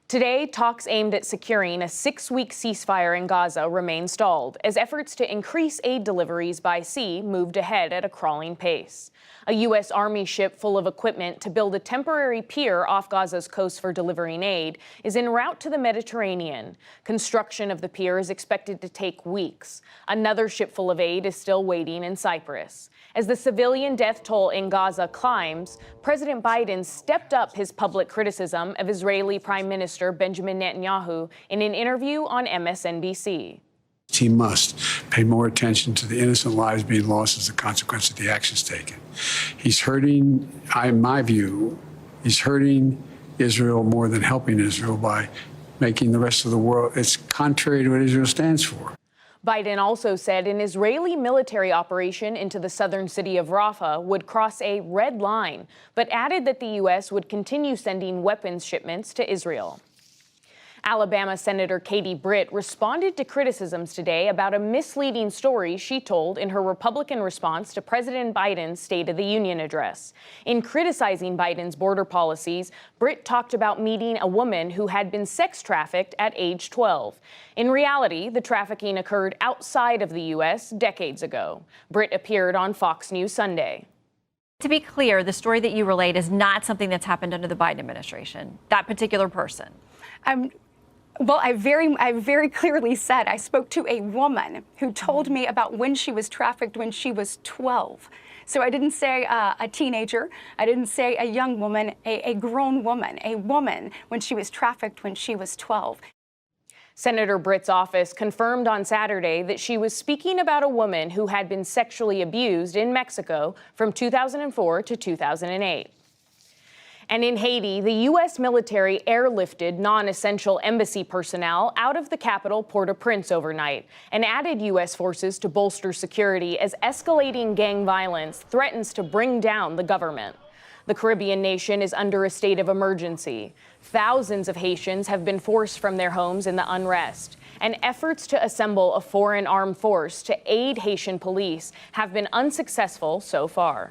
Today, talks aimed at securing a 6-week ceasefire in Gaza remain stalled as efforts to increase aid deliveries by sea moved ahead at a crawling pace. A U.S. Army ship full of equipment to build a temporary pier off Gaza's coast for delivering aid is en route to the Mediterranean. Construction of the pier is expected to take weeks. Another ship full of aid is still waiting in Cyprus. As the civilian death toll in Gaza climbs, President Biden stepped up his public criticism of Israeli Prime Minister Benjamin Netanyahu in an interview on MSNBC. He must pay more attention to the innocent lives being lost as a consequence of the actions taken. He's hurting, in my view, he's hurting Israel more than helping Israel by making the rest of the world, it's contrary to what Israel stands for. Biden also said an Israeli military operation into the southern city of Rafah would cross a red line, but added that the U.S. would continue sending weapons shipments to Israel. Alabama Senator Katie Britt responded to criticisms today about a misleading story she told in her Republican response to President Biden's State of the Union address. In criticizing Biden's border policies, Britt talked about meeting a woman who had been sex trafficked at age 12. In reality, the trafficking occurred outside of the U.S. decades ago. Britt appeared on Fox News Sunday. To be clear, the story that you relayed is not something that's happened under the Biden administration, that particular person. Well, I very clearly said I spoke to a woman who told me about when she was trafficked when she was 12. So I didn't say a teenager. I didn't say a young woman, a grown woman, a woman when she was trafficked when she was 12. Senator Britt's office confirmed on Saturday that she was speaking about a woman who had been sexually abused in Mexico from 2004 to 2008. And in Haiti, the U.S. military airlifted non-essential embassy personnel out of the capital, Port-au-Prince, overnight and added U.S. forces to bolster security as escalating gang violence threatens to bring down the government. The Caribbean nation is under a state of emergency. Thousands of Haitians have been forced from their homes in the unrest, and efforts to assemble a foreign armed force to aid Haitian police have been unsuccessful so far.